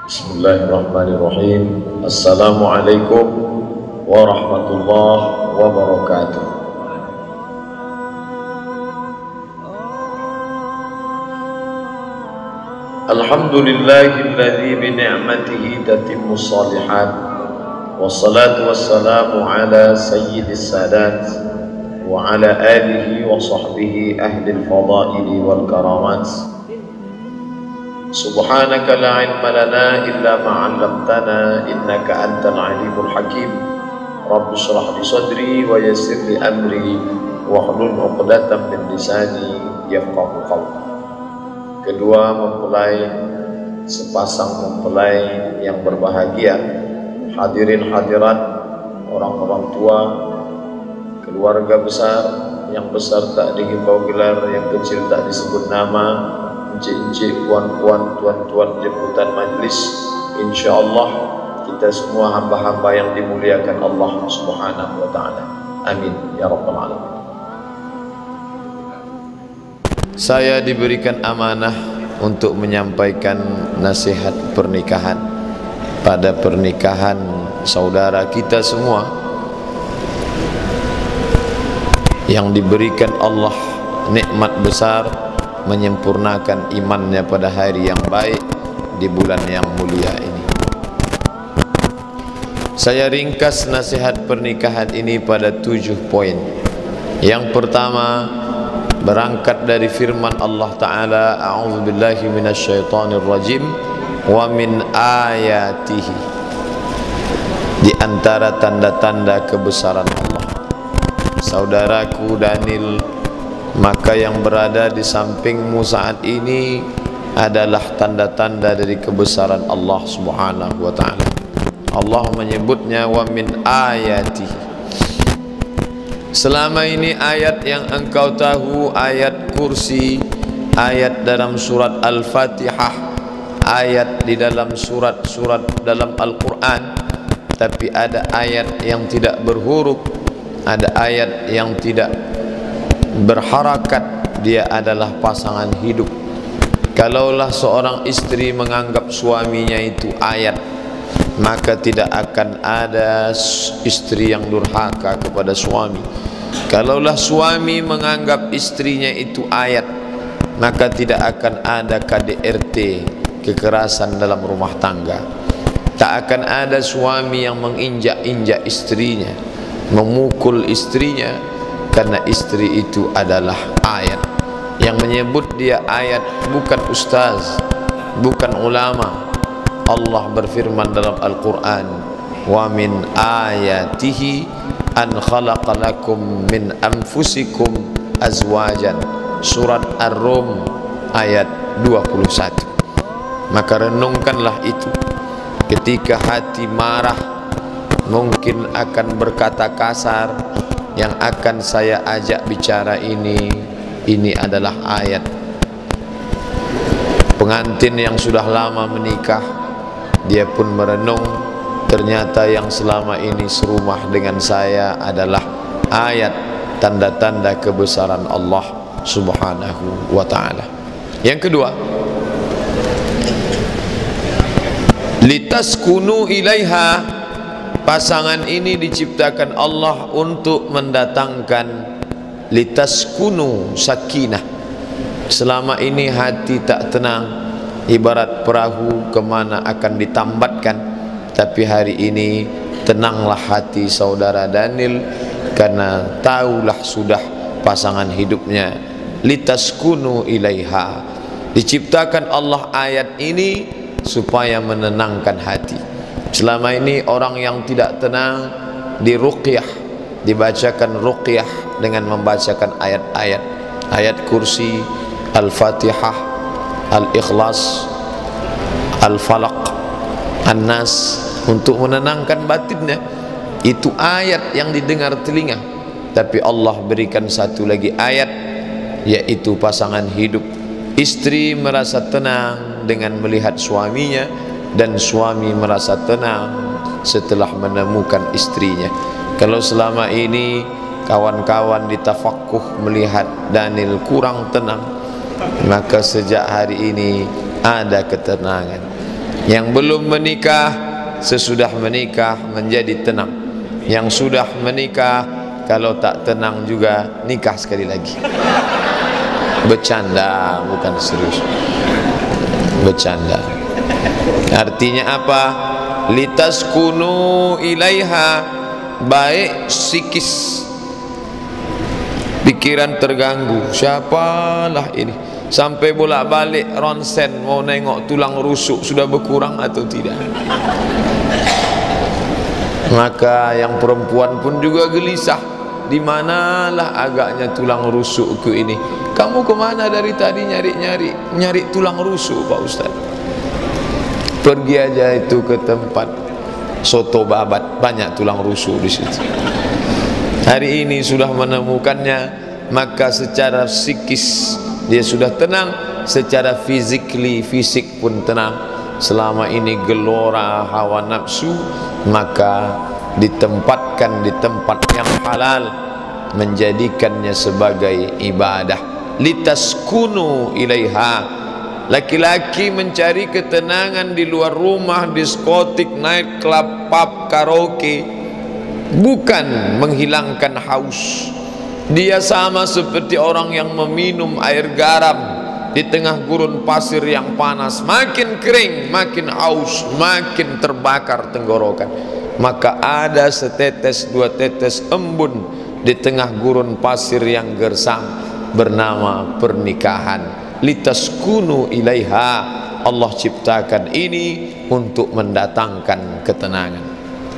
Bismillahirrahmanirrahim. Assalamualaikum warahmatullahi wabarakatuh. Alhamdulillahilladzi bi ni'matihi tatimmu shalihat. Wassalatu wassalamu ala sayyidis sadat wa ala alihi wa sahbihi ahlil fadaili wal karamat. Subhanaka la ilma lana illa ma 'allamtana innaka antal alimul hakim. Rabbi shrah li sadri wa yassir li amri wahlul 'uqdatam min lisani yafqahu qawli. Kedua mempelai, sepasang mempelai yang berbahagia, hadirin hadirat, orang-orang tua, keluarga besar, yang besar tak dihimbau gelar, yang kecil tak disebut nama, encik-encik, puan-puan, tuan-tuan jemputan majlis. InsyaAllah kita semua hamba-hamba yang dimuliakan Allah Subhanahu wa ta'ala. Amin ya rabbal alamin. Saya diberikan amanah untuk menyampaikan nasihat pernikahan pada pernikahan saudara kita semua yang diberikan Allah nikmat besar menyempurnakan imannya pada hari yang baik di bulan yang mulia ini. Saya ringkas nasihat pernikahan ini pada 7 poin. Yang pertama, berangkat dari firman Allah Ta'ala, a'udzubillahi minasyaitonir rajim, wa min ayatihi, di antara tanda-tanda kebesaran Allah. Saudaraku Daniel, maka yang berada di sampingmu saat ini adalah tanda-tanda dari kebesaran Allah Subhanahu wa ta'ala. Allah menyebutnya wa min ayatihi. Selama ini ayat yang engkau tahu, ayat kursi, ayat dalam surat Al-Fatihah, ayat di dalam surat-surat dalam Al-Quran, tapi ada ayat yang tidak berhuruf, ada ayat yang tidak berharakat, dia adalah pasangan hidup. Kalaulah seorang istri menganggap suaminya itu ayat, maka tidak akan ada istri yang durhaka kepada suami. Kalaulah suami menganggap istrinya itu ayat, maka tidak akan ada KDRT, kekerasan dalam rumah tangga. Tak akan ada suami yang menginjak-injak istrinya, memukul istrinya, karena istri itu adalah ayat. Yang menyebut dia ayat bukan ustaz, bukan ulama. Allah berfirman dalam Al-Quran, wa min ayatihi an khalaqa lakum min anfusikum azwajan. Surat Ar-Rum ayat 21. Maka renungkanlah itu. Ketika hati marah, mungkin akan berkata kasar. Yang akan saya ajak bicara ini adalah ayat. Pengantin yang sudah lama menikah, dia pun merenung, ternyata yang selama ini serumah dengan saya adalah ayat, tanda-tanda kebesaran Allah Subhanahu wa ta'ala. Yang kedua, litaskunu ilaiha. Pasangan ini diciptakan Allah untuk mendatangkan litaskunu sakinah. Selama ini hati tak tenang, ibarat perahu kemana akan ditambatkan. Tapi hari ini tenanglah hati saudara Daniel, karena tahulah sudah pasangan hidupnya. Litaskunu ilaiha. Diciptakan Allah ayat ini supaya menenangkan hati. Selama ini orang yang tidak tenang diruqyah, dibacakan ruqyah dengan membacakan ayat-ayat, ayat kursi, Al-Fatihah, Al-Ikhlas, Al-Falaq, An-Nas, untuk menenangkan batinnya. Itu ayat yang didengar telinga. Tapi Allah berikan satu lagi ayat, yaitu pasangan hidup. Istri merasa tenang dengan melihat suaminya, dan suami merasa tenang setelah menemukan istrinya. Kalau selama ini kawan-kawan ditafakkuh melihat Daniel kurang tenang, maka sejak hari ini ada ketenangan. Yang belum menikah, sesudah menikah menjadi tenang. Yang sudah menikah, kalau tak tenang juga nikah sekali lagi. Bercanda, bukan serius. Bercanda. Artinya apa? Litaskunu ilaiha, baik psikis, pikiran terganggu. Siapalah ini? Sampai bolak-balik ronsen mau nengok tulang rusuk sudah berkurang atau tidak. Maka yang perempuan pun juga gelisah. Di manalah agaknya tulang rusukku ini? Kamu kemana dari tadi nyari tulang rusuk, Pak Ustaz? Pergi aja itu ke tempat soto babat, banyak tulang rusuk di situ. Hari ini sudah menemukannya, maka secara psikis dia sudah tenang, secara fisik pun tenang. Selama ini gelora hawa nafsu, maka ditempatkan di tempat yang halal, menjadikannya sebagai ibadah. Litaskunu ilaiha. Laki-laki mencari ketenangan di luar rumah, diskotik, night club, pub, karaoke, bukan menghilangkan haus. Dia sama seperti orang yang meminum air garam di tengah gurun pasir yang panas. Makin kering, makin haus, makin terbakar tenggorokan. Maka ada setetes dua tetes embun di tengah gurun pasir yang gersang, bernama pernikahan. Litaskunu ilaiha. Allah ciptakan ini untuk mendatangkan ketenangan.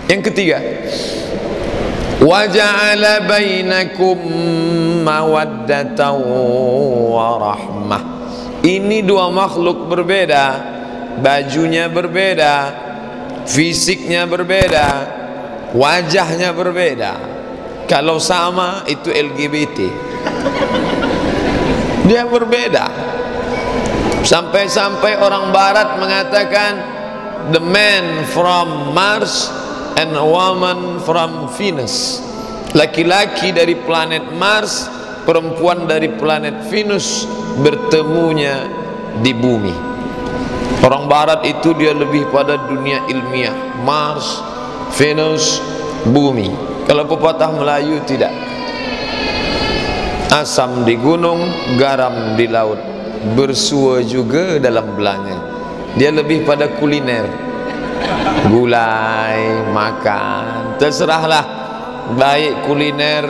Yang ketiga, wa ja'ala bainakum mawaddatan wa rahmah. Ini dua makhluk berbeda, bajunya berbeda, fisiknya berbeda, wajahnya berbeda. Kalau sama itu LGBT. Dia berbeda. Sampai-sampai orang barat mengatakan the man from Mars and a woman from Venus. Laki-laki dari planet Mars, perempuan dari planet Venus bertemunya di bumi. Orang barat itu dia lebih pada dunia ilmiah, Mars, Venus, bumi. Kalau pepatah Melayu tidak. Asam di gunung, garam di laut, bersua juga dalam belanga. Dia lebih pada kuliner, gulai, makan, terserahlah. Baik kuliner,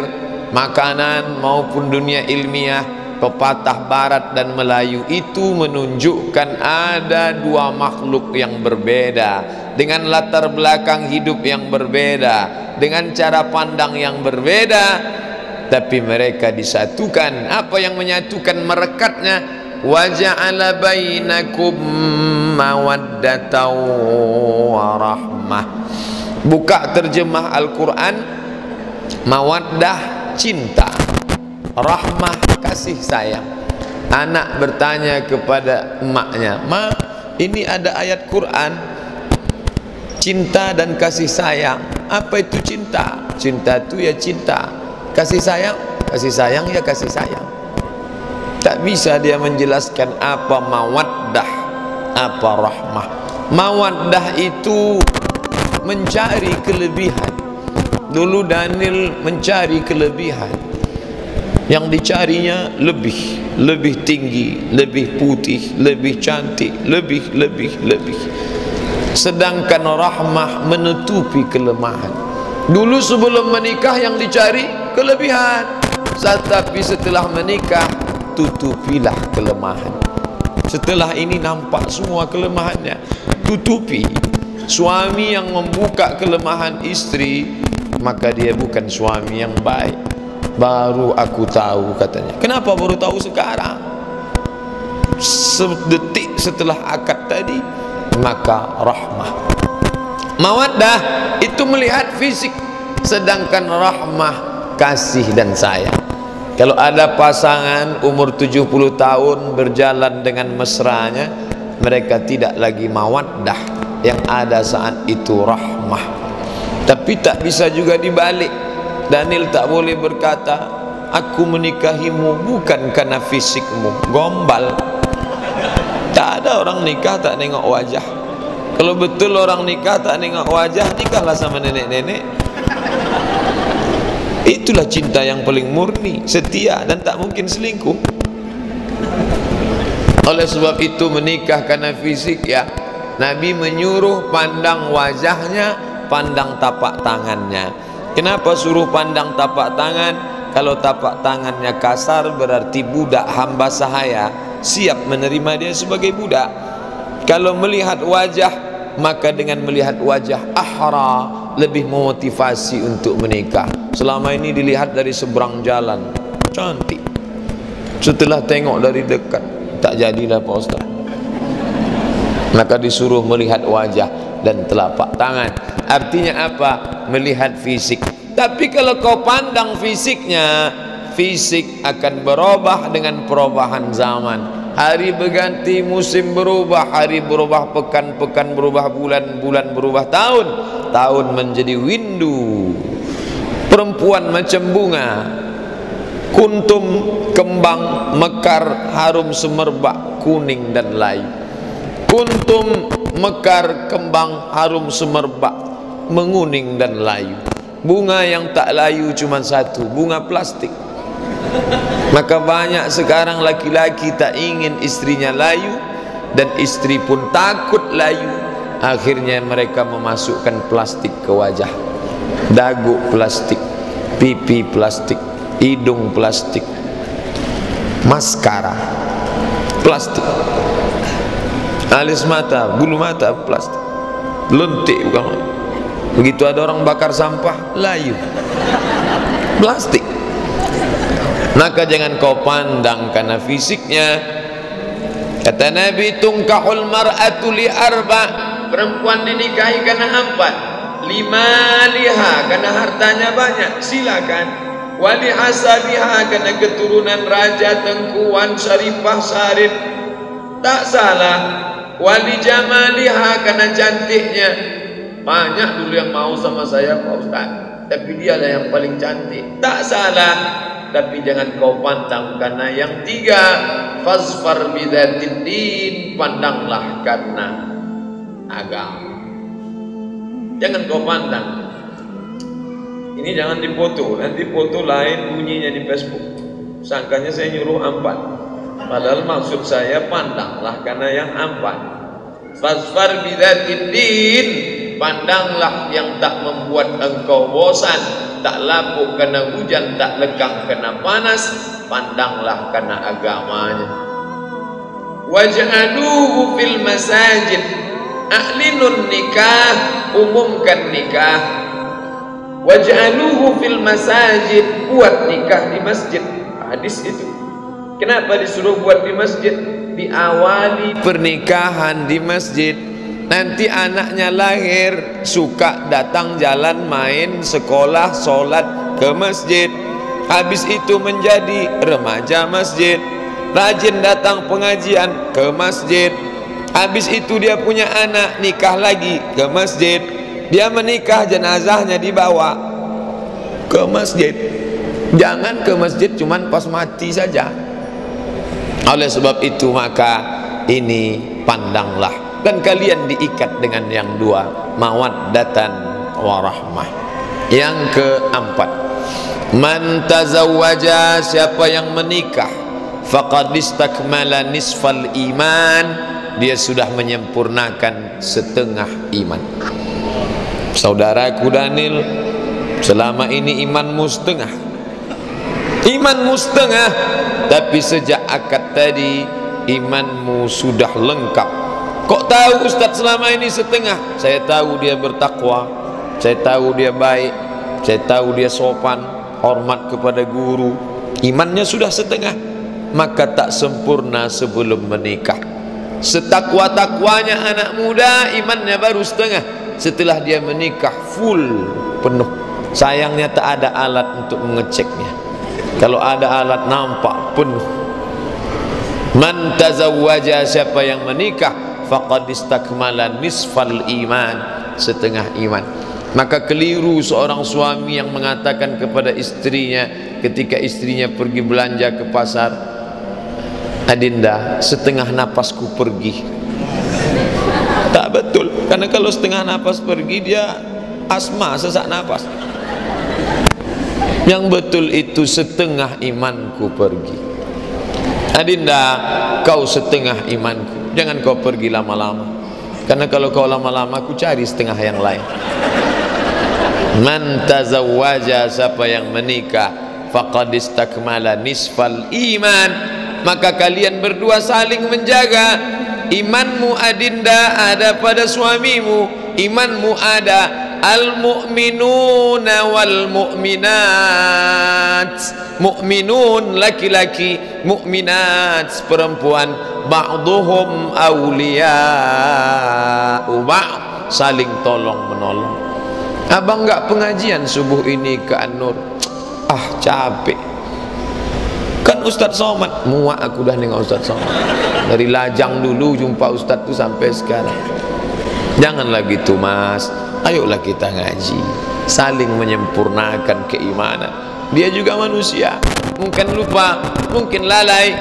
makanan maupun dunia ilmiah, pepatah barat dan Melayu itu menunjukkan ada dua makhluk yang berbeda, dengan latar belakang hidup yang berbeda, dengan cara pandang yang berbeda, tapi mereka disatukan. Apa yang menyatukan merekatnya? Wa ja'ala bainakum mawaddatan wa rahmah. Buka terjemah Al-Quran, mawaddah cinta, rahmah kasih sayang. Anak bertanya kepada emaknya, "Ma, ini ada ayat Quran cinta dan kasih sayang. Apa itu cinta? Cinta itu ya cinta. Kasih sayang ya kasih sayang." Tak bisa dia menjelaskan apa mawaddah, apa rahmah. Mawaddah itu mencari kelebihan. Dulu Daniel mencari kelebihan. Yang dicarinya lebih tinggi, lebih putih, lebih cantik, lebih. Sedangkan rahmah menutupi kelemahan. Dulu sebelum menikah yang dicari kelebihan, tapi setelah menikah tutupilah kelemahan. Setelah ini nampak semua kelemahannya, tutupi. Suami yang membuka kelemahan istri, maka dia bukan suami yang baik. Baru aku tahu, katanya. Kenapa baru tahu sekarang? Sedetik setelah akad tadi, maka rahmah. Mawaddah itu melihat fisik, sedangkan rahmah kasih dan sayang. Kalau ada pasangan umur 70 tahun berjalan dengan mesranya, mereka tidak lagi mawaddah, yang ada saat itu rahmah. Tapi tak bisa juga dibalik. Daniel tak boleh berkata, "Aku menikahimu bukan karena fisikmu." Gombal. Tak ada orang nikah tak nengok wajah. Kalau betul orang nikah tak nengok wajah, nikahlah sama nenek-nenek. Itulah cinta yang paling murni, setia, dan tak mungkin selingkuh. Oleh sebab itu menikah karena fisik ya, Nabi menyuruh pandang wajahnya, pandang tapak tangannya. Kenapa suruh pandang tapak tangan? Kalau tapak tangannya kasar berarti budak hamba sahaya, siap menerima dia sebagai budak. Kalau melihat wajah, maka dengan melihat wajah ahra, lebih memotivasi untuk menikah. Selama ini dilihat dari seberang jalan, cantik. Setelah tengok dari dekat, tak jadilah Pak Ustaz. Maka disuruh melihat wajah dan telapak tangan. Artinya apa? Melihat fisik. Tapi kalau kau pandang fisiknya, fisik akan berubah dengan perubahan zaman. Hari berganti, musim berubah, hari berubah, pekan berubah, bulan berubah, tahun menjadi windu. Perempuan macam bunga, kuntum, kembang, mekar, harum semerbak, kuning dan layu. Kuntum, mekar, kembang, harum semerbak, menguning dan layu. Bunga yang tak layu cuma satu, bunga plastik. Maka banyak sekarang laki-laki tak ingin istrinya layu, dan istri pun takut layu. Akhirnya mereka memasukkan plastik ke wajah. Dagu plastik, pipi plastik, hidung plastik, maskara plastik, alis mata, bulu mata plastik, lentik bukan. Begitu ada orang bakar sampah, layu, plastik. Maka jangan kau pandang karena fisiknya. Kata Nabi, tungkahul mar'atu li arba, perempuan dinikahi karena 4. 5 liha, karena hartanya banyak, silakan. Wali hasabiha, karena keturunan raja, tengkuan, syarifah, syarif, tak salah. Wali jamaliha, karena cantiknya. Banyak dulu yang mau sama saya Pak Ustaz, tapi dia lah yang paling cantik, tak salah. Tapi jangan kau pandang karena yang 3. Fasfar bidzatid din, pandanglah karena agama. Jangan kau pandang. Ini jangan dipoto, nanti foto lain bunyinya di Facebook. Sangkanya saya nyuruh 4. Padahal maksud saya pandanglah karena yang 4. Fasfar bidzatid din, pandanglah yang tak membuat engkau bosan, tak lapuk karena hujan, tak lekang karena panas. Pandanglah karena agamanya. Waj'aluhu fil masajid, a'linun nikah, umumkan nikah. Waj'aluhu fil masajid, buat nikah di masjid. Hadis itu. Kenapa disuruh buat di masjid? Diawali pernikahan di masjid. Nanti anaknya lahir, suka datang jalan, main, sekolah, sholat ke masjid. Habis itu menjadi remaja masjid, rajin datang pengajian ke masjid. Habis itu dia punya anak, nikah lagi ke masjid. Dia menikah, jenazahnya dibawa ke masjid. Jangan ke masjid cuman pas mati saja. Oleh sebab itu maka ini pandanglah, dan kalian diikat dengan yang 2, mawaddatan warahmah. Yang keempat, man tazawwaja, siapa yang menikah, faqad istakmala nisfal iman, dia sudah menyempurnakan setengah iman. Saudaraku Daniel, selama ini imanmu setengah, tapi sejak akad tadi imanmu sudah lengkap. Kok tahu Ustaz selama ini setengah? Saya tahu dia bertakwa, saya tahu dia baik, saya tahu dia sopan, hormat kepada guru. Imannya sudah setengah, maka tak sempurna sebelum menikah. Setakwa-takwanya anak muda, imannya baru setengah. Setelah dia menikah full, penuh. Sayangnya tak ada alat untuk mengeceknya. Kalau ada alat nampak penuh. Man tazawwaja, siapa yang menikah, faqad istakmala nisfal iman, setengah iman. Maka keliru seorang suami yang mengatakan kepada istrinya ketika istrinya pergi belanja ke pasar, Adinda, setengah napasku pergi. Tak betul. Karena kalau setengah nafas pergi dia asma, sesak nafas. Yang betul itu setengah imanku pergi. Adinda, kau setengah imanku, jangan kau pergi lama-lama. Karena kalau kau lama-lama, aku cari setengah yang lain. Man tazawwaja, siapa yang menikah, faqad istakmala nisfal iman. Maka kalian berdua saling menjaga. Imanmu adinda ada pada suamimu, imanmu ada. Al-mu'minuna wal mu'minat, mu'minun laki-laki, mu'minat perempuan, ba'duhum awliya'u ba'd, saling tolong menolong. Abang enggak pengajian subuh ini ke An-Nur? Ah, capek. Kan Ustadz Somad, muak aku dah dengan Ustadz Somad. Dari lajang dulu jumpa Ustadz tu sampai sekarang. Janganlah gitu mas, ayolah kita ngaji, saling menyempurnakan keimanan. Dia juga manusia, mungkin lupa, mungkin lalai.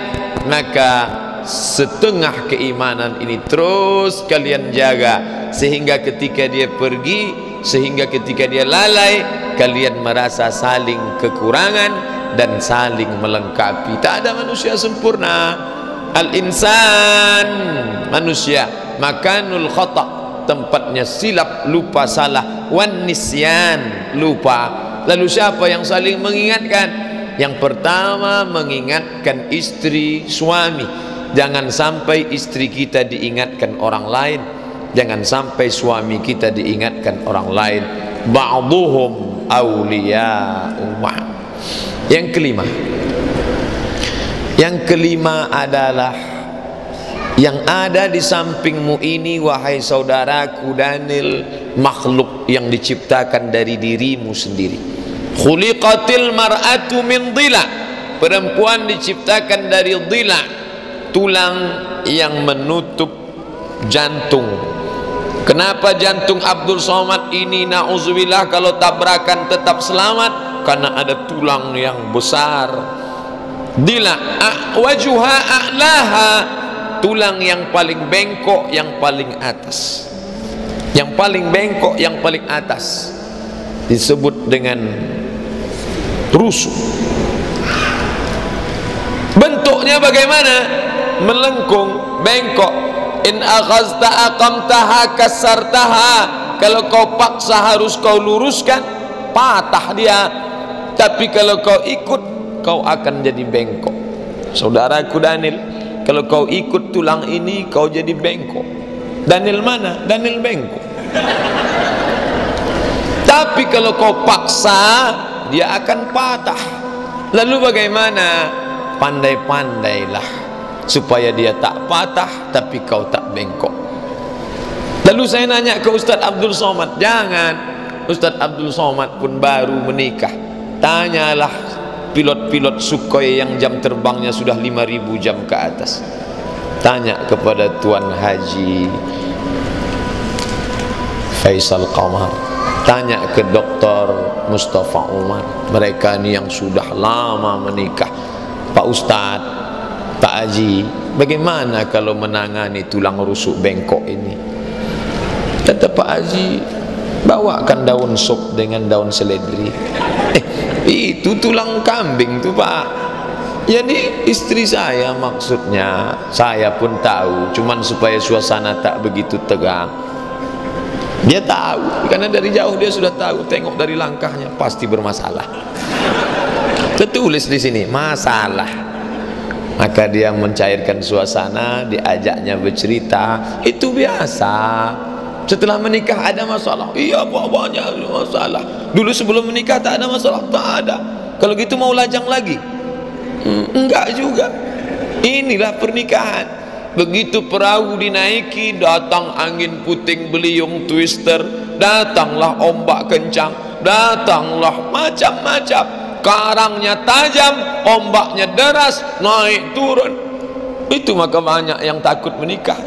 Maka setengah keimanan ini terus kalian jaga, sehingga ketika dia pergi, sehingga ketika dia lalai, kalian merasa saling kekurangan dan saling melengkapi. Tak ada manusia sempurna. Al-insan, manusia, makanul khata', tempatnya silap, lupa, salah. Wan nisyan, lupa. Lalu siapa yang saling mengingatkan? Yang pertama mengingatkan istri, suami. Jangan sampai istri kita diingatkan orang lain, jangan sampai suami kita diingatkan orang lain. Ba'duhum awliya'u ba'd. Yang kelima adalah yang ada di sampingmu ini, wahai saudaraku Daniel, makhluk yang diciptakan dari dirimu sendiri. Khuliqatil mar'atu min dhila, perempuan diciptakan dari dhila, tulang yang menutup jantung. Kenapa jantung Abdul Somad ini na'udzubillah kalau tabrakan tetap selamat? Karena ada tulang yang besar. Dhila wajuha a'laha, tulang yang paling bengkok, yang paling atas. Yang paling bengkok, yang paling atas disebut dengan rusuk. Bentuknya bagaimana? Melengkung, bengkok. In akhazta aqamtaha kasartaha, kalau kau paksa harus kau luruskan, patah dia. Tapi kalau kau ikut, kau akan jadi bengkok. Saudaraku Daniel, kalau kau ikut tulang ini, kau jadi bengkok. Daniel mana? Daniel bengkok. Tapi kalau kau paksa, dia akan patah. Lalu bagaimana? Pandai-pandailah supaya dia tak patah, tapi kau tak bengkok. Lalu saya nanya ke Ustadz Abdul Somad, jangan. Ustadz Abdul Somad pun baru menikah. Tanyalah pilot-pilot Sukhoi yang jam terbangnya sudah 5.000 jam ke atas. Tanya kepada Tuan Haji Faisal Qamar, tanya ke Dr. Mustafa Umar. Mereka ini yang sudah lama menikah. Pak Ustadz, Pak Haji, bagaimana kalau menangani tulang rusuk bengkok ini? Kata Pak Haji, bawakan daun sop dengan daun seledri. Itu tulang kambing tuh Pak. Jadi istri saya maksudnya, saya pun tahu, cuman supaya suasana tak begitu tegang. Dia tahu, karena dari jauh dia sudah tahu, tengok dari langkahnya pasti bermasalah. Tertulis di sini masalah. Maka dia mencairkan suasana, diajaknya bercerita, itu biasa. Setelah menikah ada masalah, iya banyak masalah. Dulu sebelum menikah tak ada masalah, tak ada. Kalau gitu mau lajang lagi? Enggak juga. Inilah pernikahan. Begitu perahu dinaiki, datang angin puting beliung twister, datanglah ombak kencang, datanglah macam-macam. Karangnya tajam, ombaknya deras, naik turun. Itu maka banyak yang takut menikah.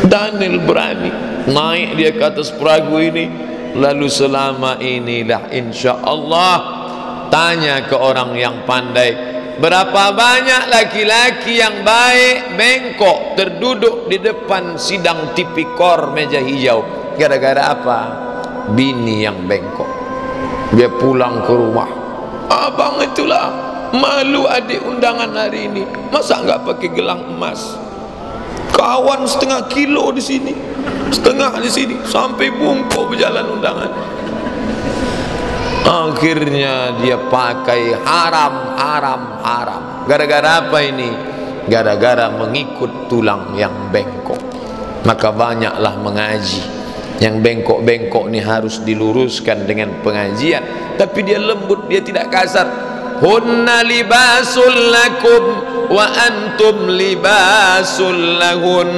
Daniel berani naik dia ke atas perahu ini. Lalu selama inilah insya Allah, tanya ke orang yang pandai, Berapa banyak laki-laki yang baik bengkok terduduk di depan sidang tipikor meja hijau. Gara-gara apa? Bini yang bengkok. Dia pulang ke rumah, abang itulah malu adik undangan hari ini, masa nggak pakai gelang emas? Kawan setengah kilo di sini, setengah di sini, sampai bungkuk berjalan undangan. Akhirnya dia pakai haram. Gara-gara apa ini? Gara-gara mengikut tulang yang bengkok. Maka banyaklah mengaji. Yang bengkok-bengkok ini harus diluruskan dengan pengajian. Tapi dia lembut, dia tidak kasar. Hunna libasul lakum wa antum libasul lahun.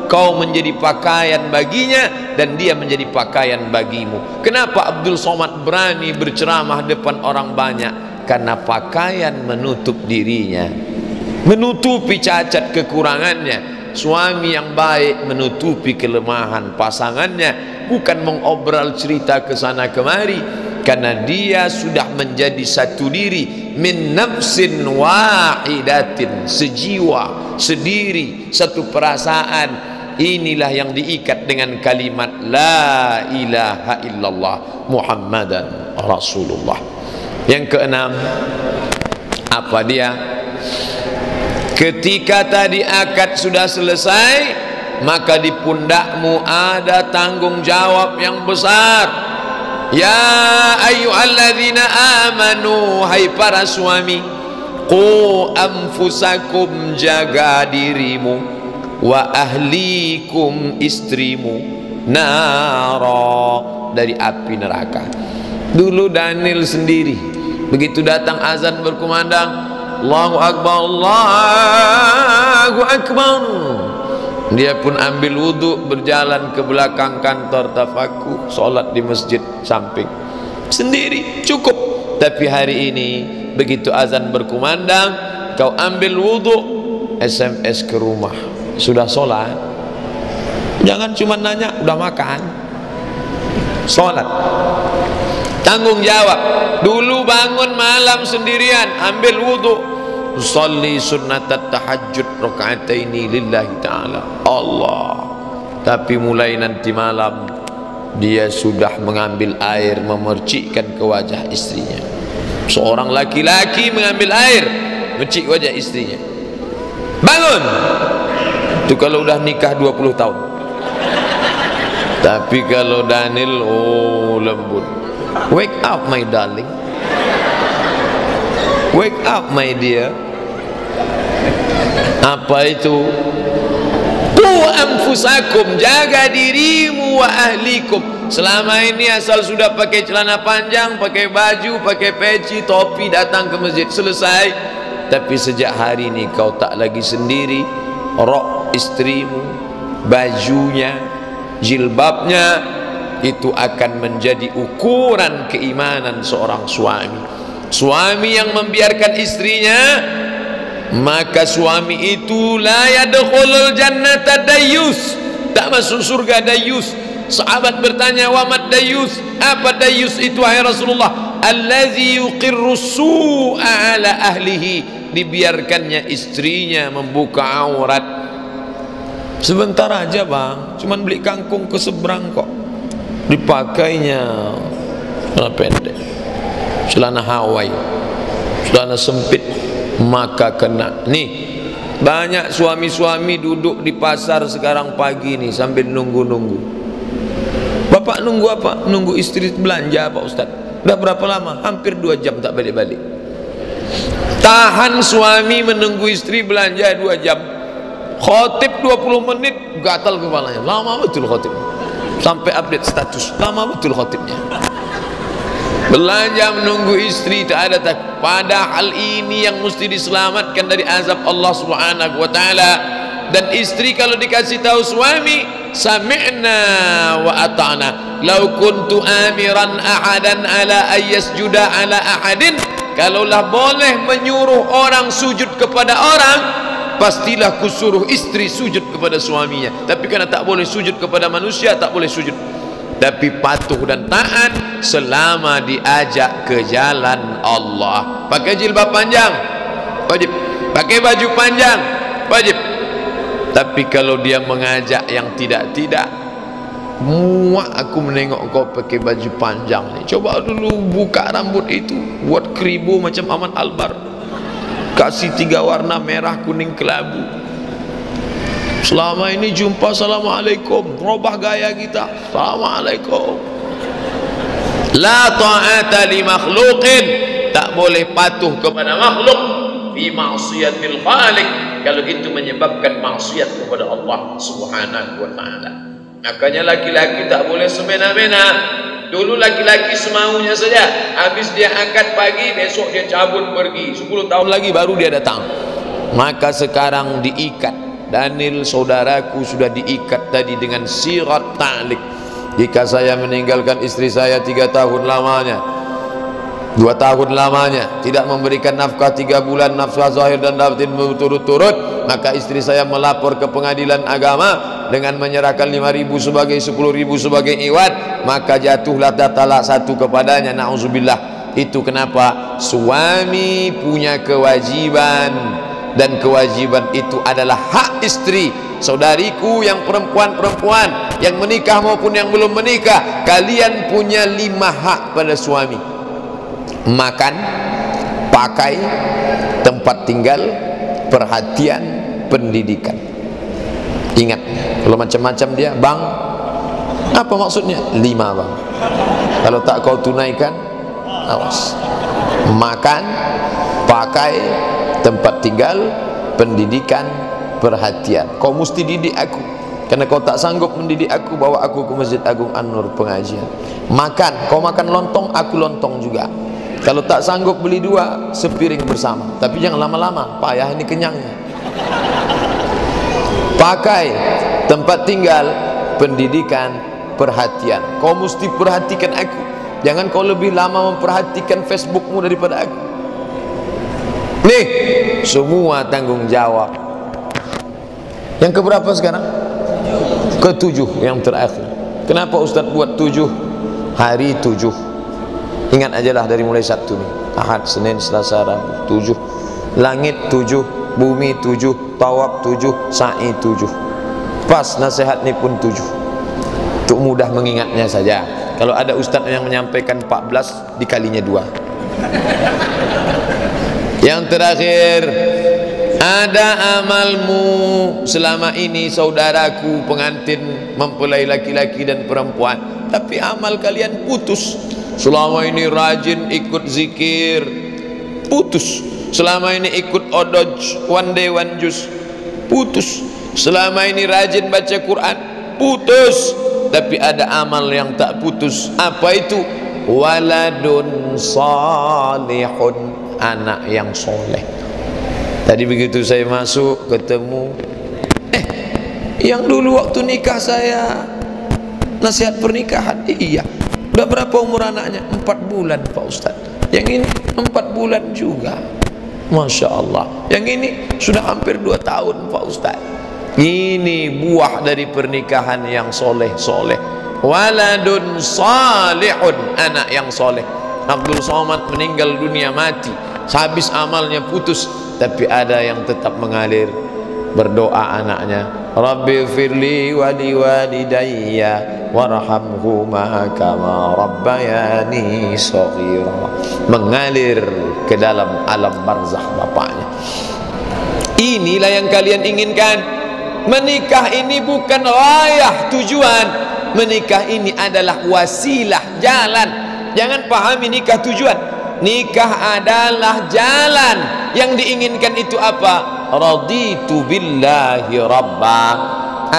Kau menjadi pakaian baginya dan dia menjadi pakaian bagimu. Kenapa Abdul Somad berani berceramah depan orang banyak? Karena pakaian menutup dirinya, menutupi cacat kekurangannya. Suami yang baik menutupi kelemahan pasangannya, bukan mengobral cerita ke sana kemari, karena dia sudah menjadi satu diri, min nafsin wahidatin, sejiwa, sediri, satu perasaan. Inilah yang diikat dengan kalimat la ilaha illallah Muhammadan Rasulullah. Yang keenam, apa dia? Ketika tadi akad sudah selesai, maka di pundakmu ada tanggung jawab yang besar. Ya ayyuhalladzina amanu, hai para suami, qu anfusakum, jaga dirimu, wa ahlikum, istrimu, nara, dari api neraka. Dulu Daniel sendiri, begitu datang azan berkumandang, Allahu Akbar, Allahu Akbar, dia pun ambil wudhu, berjalan ke belakang kantor tafaku, sholat di masjid samping sendiri, cukup. Tapi hari ini begitu azan berkumandang, kau ambil wudhu, SMS ke rumah, sudah sholat. Jangan cuma nanya udah makan, sholat. Tanggung jawab. Dulu bangun malam sendirian, ambil wudhu, usolli sunnatat tahajud rakaataini lillahi ta'ala Allah. Tapi mulai nanti malam dia sudah mengambil air, memercikkan ke wajah istrinya. Seorang laki-laki mengambil air, mercik wajah istrinya. Bangun. Itu kalau udah nikah 20 tahun. Tapi kalau Daniel, oh lembut. Wake up my darling, wake up my dear. Apa itu? Qu anfusakum, jaga dirimu, wa ahlikum. Selama ini asal sudah pakai celana panjang, pakai baju, pakai peci, topi, datang ke masjid, selesai. Tapi sejak hari ini kau tak lagi sendiri. Rok istrimu, bajunya, jilbabnya, itu akan menjadi ukuran keimanan seorang suami. Suami yang membiarkan istrinya, maka suami itu la yadkhulul jannata dayyus, tak masuk surga dayyus. Sahabat bertanya, wa mad dayyus? Apa dayyus itu wahai Rasulullah? Allazi yuqirru su'a ala ahlihi, dibiarkannya istrinya membuka aurat. Sebentar aja bang, cuman beli kangkung ke seberang kok, dipakainya celana pendek, celana Hawaii, celana sempit, maka kena. Nih banyak suami-suami duduk di pasar sekarang pagi nih sambil nunggu-nunggu. Bapak nunggu apa? Nunggu istri belanja Pak Ustaz. Udah berapa lama? Hampir 2 jam tak balik-balik. Tahan suami menunggu istri belanja 2 jam. Khotib 20 menit gatal kepalanya. Lama betul khotib. Sampai update status, lama betul khotibnya. Belanja menunggu istri, tak ada tak. Padahal ini yang mesti diselamatkan dari azab Allah Subhanahu wa taala. Dan istri kalau dikasih tahu suami, sami'na wa ata'na. Lau kuntu amiran ahadan ala ayyasjuda ala ahadin, kalaulah boleh menyuruh orang sujud kepada orang, pastilah kusuruh istri sujud kepada suaminya. Tapi karena tak boleh sujud kepada manusia, tak boleh sujud. Tapi patuh dan taat selama diajak ke jalan Allah. Pakai jilbab panjang, wajib. Pakai baju panjang, wajib. Tapi kalau dia mengajak yang tidak-tidak, muak aku menengok kau pakai baju panjang ni. Coba dulu buka rambut itu, buat keribu macam Ahmad Albar, kasih 3 warna merah, kuning, kelabu. Selama ini jumpa assalamualaikum, robah gaya kita, assalamualaikum. La ta'ata li makhluqin, tak boleh patuh kepada makhluk fi ma'siyatil khaliq, kalau itu menyebabkan maksiat kepada Allah Subhanahu wa taala. Makanya laki-laki tak boleh semena-mena. Dulu laki-laki semaunya saja, habis dia angkat pagi, besok dia cabut pergi, 10 tahun lagi baru dia datang. Maka sekarang diikat. Daniel saudaraku sudah diikat tadi dengan sirat ta'liq. Jika saya meninggalkan istri saya 3 tahun lamanya, 2 tahun lamanya, tidak memberikan nafkah 3 bulan, nafkah zahir dan batin berturut-turut, maka istri saya melapor ke pengadilan agama dengan menyerahkan 5.000 sebagai 10.000 sebagai iwat, maka jatuhlah talak 1 kepadanya. Na'udzubillah. Itu kenapa? Suami punya kewajiban, dan kewajiban itu adalah hak istri. Saudariku yang perempuan-perempuan yang menikah maupun yang belum menikah, kalian punya 5 hak pada suami: makan, pakai, tempat tinggal, perhatian, pendidikan. Ingat, kalau macam-macam dia, bang, apa maksudnya? 5 bang. Kalau tak kau tunaikan, awas. Makan, pakai, tempat tinggal, pendidikan, perhatian. Kau mesti didik aku, karena kau tak sanggup mendidik aku, bawa aku ke Masjid Agung An-Nur pengajian. Makan, kau makan lontong, aku lontong juga. Kalau tak sanggup beli 2, sepiring bersama. Tapi jangan lama-lama, payah ini kenyangnya. Pakai, tempat tinggal, pendidikan, perhatian. Kau mesti perhatikan aku. Jangan kau lebih lama memperhatikan Facebookmu daripada aku. Nih, semua tanggung jawab. Yang keberapa sekarang? Ke-7, yang terakhir. Kenapa Ustaz buat 7? Hari 7. Ingat ajalah dari mulai Sabtu nih. Ahad, Senin, Selasa, Rabu. 7. Langit 7, bumi 7, tawaf 7, sa'i 7. Pas nasihat ini pun 7. Untuk mudah mengingatnya saja. Kalau ada Ustaz yang menyampaikan 14, dikalinya 2. Yang terakhir, ada amalmu selama ini saudaraku pengantin mempelai laki-laki dan perempuan, tapi amal kalian putus. Selama ini rajin ikut zikir, putus. Selama ini ikut odoj, one day one juz, putus. Selama ini rajin baca Quran, putus. Tapi ada amal yang tak putus. Apa itu? Waladun salihun, anak yang soleh. Tadi begitu saya masuk ketemu, yang dulu waktu nikah saya nasihat pernikahan, iya. Udah berapa umur anaknya? 4 bulan Pak Ustaz. Yang ini 4 bulan juga, Masya Allah. Yang ini sudah hampir 2 tahun Pak Ustaz. Ini buah dari pernikahan yang soleh-soleh. Waladun salihun, anak yang soleh. Abdul Somad meninggal dunia, mati, habis amalnya putus, tapi ada yang tetap mengalir. Berdoa anaknya, Rabbi firli wali walidayya warhamhuma kama rabbayani shaghira. Mengalir ke dalam alam barzakh bapaknya. Inilah yang kalian inginkan. Menikah ini bukan ghayah, tujuan. Menikah ini adalah wasilah, jalan. Jangan pahami nikah tujuan. Nikah adalah jalan. Yang diinginkan itu apa? Raditu billahi rabba.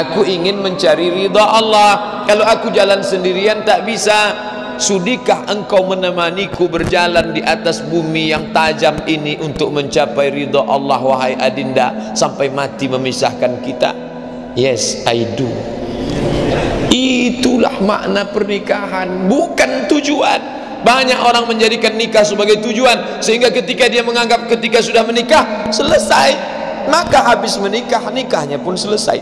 Aku ingin mencari ridha Allah. Kalau aku jalan sendirian tak bisa. Sudikah engkau menemaniku berjalan di atas bumi yang tajam ini untuk mencapai ridha Allah, wahai adinda, sampai mati memisahkan kita? Yes, I do. Itulah makna pernikahan, bukan tujuan. Banyak orang menjadikan nikah sebagai tujuan, sehingga ketika dia menganggap ketika sudah menikah selesai, maka habis menikah, nikahnya pun selesai.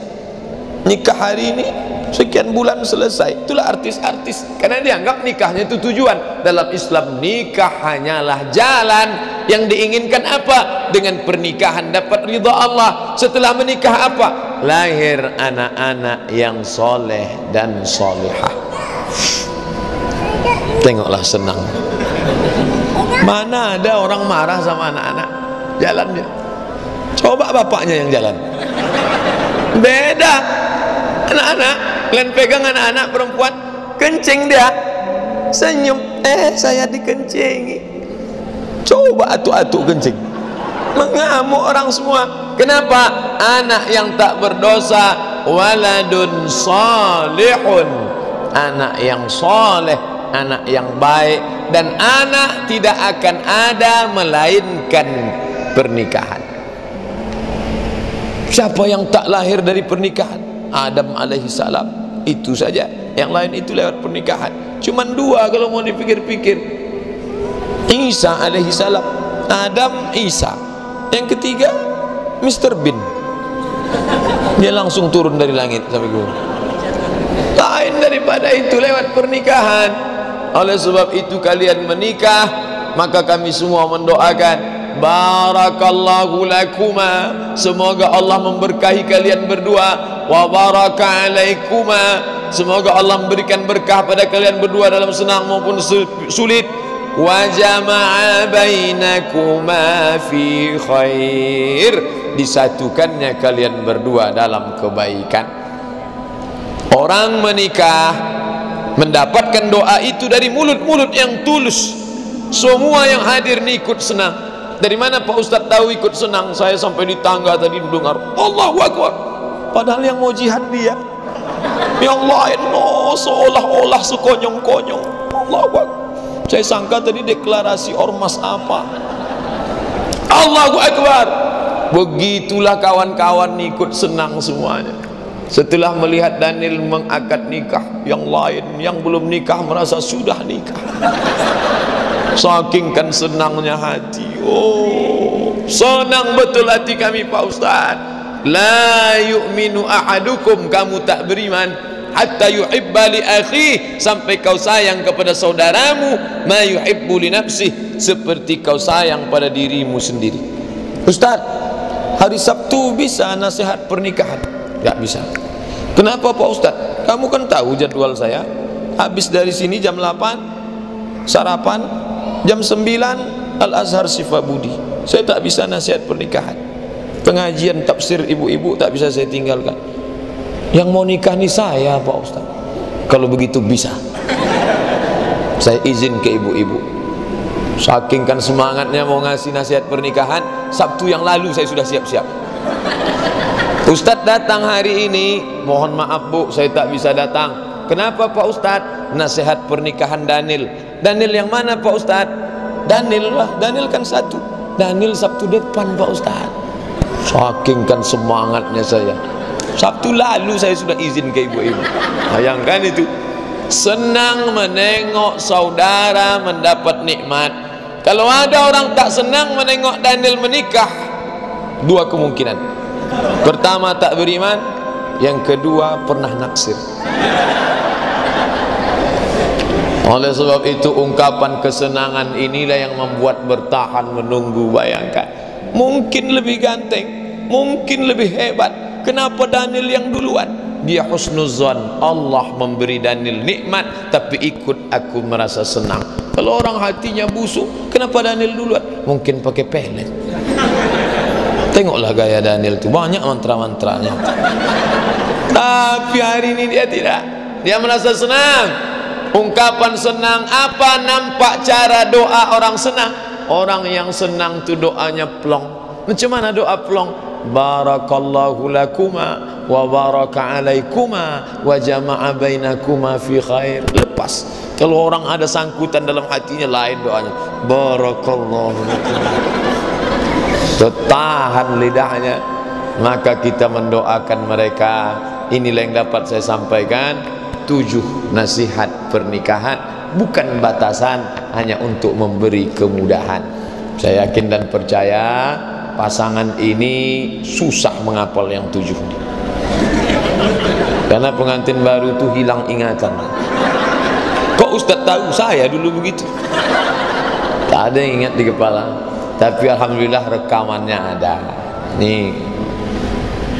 Nikah hari ini, sekian bulan selesai. Itulah artis-artis, karena dianggap nikahnya itu tujuan. Dalam Islam nikah hanyalah jalan. Yang diinginkan apa? Dengan pernikahan dapat ridha Allah. Setelah menikah apa? Lahir anak-anak yang soleh dan solehah. Tengoklah senang. Mana ada orang marah sama anak-anak? Jalan dia. Coba bapaknya yang jalan. Beda. Anak-anak, kalian pegang anak-anak perempuan, kencing dia, senyum, saya dikencingi. Coba atu-atu kencing, mengamuk orang semua. Kenapa? Anak yang tak berdosa, waladun salihun, anak yang soleh, anak yang baik. Dan anak tidak akan ada melainkan pernikahan. Siapa yang tak lahir dari pernikahan? Adam alaihissalam, itu saja. Yang lain itu lewat pernikahan. Cuman dua kalau mau dipikir-pikir. Isa alaihissalam, Adam, Isa. Yang ketiga Mr. Bean, dia langsung turun dari langit sampai gunung. Lain daripada itu lewat pernikahan. Oleh sebab itu kalian menikah, maka kami semua mendoakan barakallahu lakuma, semoga Allah memberkahi kalian berdua. Wa baraka alaikuma, semoga Allah memberikan berkah pada kalian berdua dalam senang maupun sulit. Wa jama'a bainakuma fi khair, disatukannya kalian berdua dalam kebaikan. Orang menikah mendapatkan doa itu dari mulut-mulut yang tulus. Semua yang hadir nih ikut senang. Dari mana Pak Ustadz tahu ikut senang? Saya sampai di tangga tadi mendengar Allahu Akbar, padahal yang mau jihad dia. Yang lain seolah-olah sekonyong-konyong. Allahu Akbar. Saya sangka tadi deklarasi ormas apa. Allahu Akbar. Begitulah kawan-kawan ikut senang semuanya. Setelah melihat Daniel mengakad nikah, yang lain yang belum nikah merasa sudah nikah. Saking kan senangnya hati. Oh, senang betul hati kami Pak Ustaz. La yu'minu ahadukum, kamu tak beriman hatta yuhibba li akhi, sampai kau sayang kepada saudaramu ma yuhibbu li nafsih, seperti kau sayang pada dirimu sendiri. Ustaz, hari Sabtu bisa nasihat pernikahan? Gak bisa. Kenapa Pak Ustaz? Kamu kan tahu jadwal saya. Habis dari sini jam 8 sarapan, jam 9 Al-Azhar Sifabudi. Saya tak bisa nasihat pernikahan. Pengajian tafsir ibu-ibu tak bisa saya tinggalkan. Yang mau nikah nih saya Pak Ustaz. Kalau begitu bisa, saya izin ke ibu-ibu. Saking kan semangatnya mau ngasih nasihat pernikahan, Sabtu yang lalu saya sudah siap-siap. Ustadz datang hari ini, mohon maaf Bu, saya tak bisa datang. Kenapa Pak Ustadz? Nasihat pernikahan Daniel. Daniel yang mana Pak Ustadz? Daniel lah, Daniel kan satu. Daniel Sabtu depan Pak Ustadz. Saking kan semangatnya saya, Sabtu lalu saya sudah izin ke ibu-ibu. Bayangkan itu, senang menengok saudara mendapat nikmat. Kalau ada orang tak senang menengok Daniel menikah, dua kemungkinan. Pertama tak beriman, yang kedua pernah naksir. Oleh sebab itu ungkapan kesenangan inilah yang membuat bertahan menunggu. Bayangkan, mungkin lebih ganteng, mungkin lebih hebat. Kenapa Daniel yang duluan? Dia husnuzan, Allah memberi Daniel nikmat, tapi ikut aku merasa senang. Kalau orang hatinya busuk, kenapa Daniel duluan? Mungkin pakai pelet. Tengoklah gaya Daniel itu, banyak mantra-mantranya. Tapi hari ini dia tidak. Dia merasa senang. Ungkapan senang apa? Nampak cara doa orang senang. Orang yang senang itu doanya plong. Macam mana doa plong? Barakallahu lakuma wa baraka alaikuma wa jama'a bainakuma fi khair. Lepas. Kalau orang ada sangkutan dalam hatinya, lain doanya. Barakallahu lakuma. Tahan lidahnya, maka kita mendoakan mereka. Inilah yang dapat saya sampaikan. 7 nasihat pernikahan, bukan batasan, hanya untuk memberi kemudahan. Saya yakin dan percaya pasangan ini susah menghafal yang 7 ini. Karena pengantin baru itu hilang ingatan. Kok Ustadz tahu? Saya dulu begitu. Tak ada yang ingat di kepala. Tapi alhamdulillah rekamannya ada. Nih,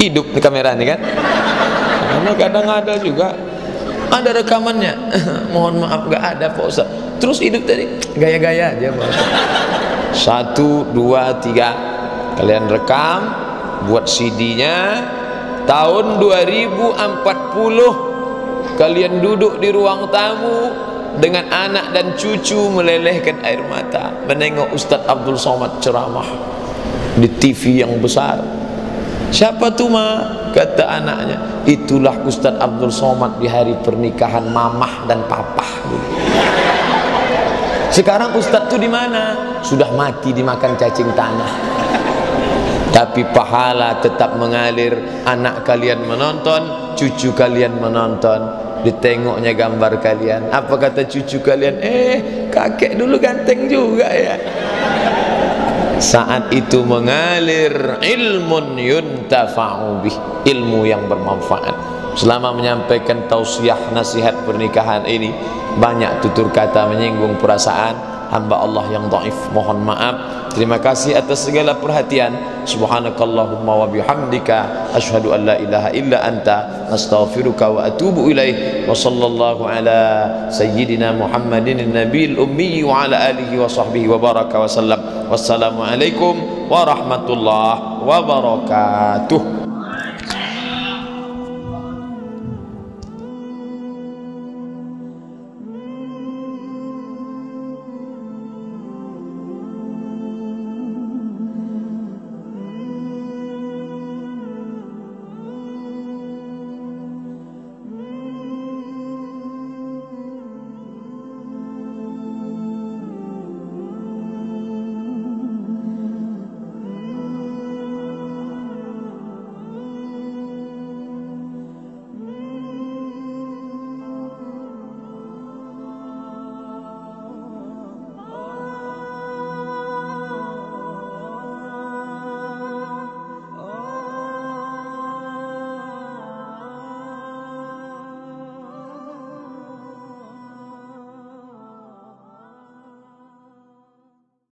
hidup di kamera nih kan. Karena kadang ada juga, ada rekamannya. Mohon maaf gak ada Pak Ustadz. Terus hidup tadi gaya-gaya aja Pak Ustadz. 1, 2, 3 kalian rekam, buat CD-nya. Tahun 2040 kalian duduk di ruang tamu dengan anak dan cucu melelehkan air mata menengok Ustadz Abdul Somad ceramah di TV yang besar. Siapa tuh ma? Kata anaknya, itulah Ustadz Abdul Somad di hari pernikahan mamah dan papah dulu. Sekarang Ustadz tuh di mana? Sudah mati dimakan cacing tanah. Tapi pahala tetap mengalir. Anak kalian menonton, cucu kalian menonton, ditengoknya gambar kalian. Apa kata cucu kalian? Kakek dulu ganteng juga ya. Saat itu mengalir ilmun yuntafa'u bih, ilmu yang bermanfaat. Selama menyampaikan tausiah nasihat pernikahan ini, banyak tutur kata menyinggung perasaan hamba Allah yang dhaif. Mohon maaf. Terima kasih atas segala perhatian. Subhanakallahumma wa bihamdika asyhadu an la ilaha illa anta astaghfiruka wa atubu ilaih. Wa sallallahu ala sayyidina Muhammadin nabiyil ummi wa ala alihi wa sahbihi wa baraka wa sallam. Wassalamu alaikum warahmatullahi wabarakatuh.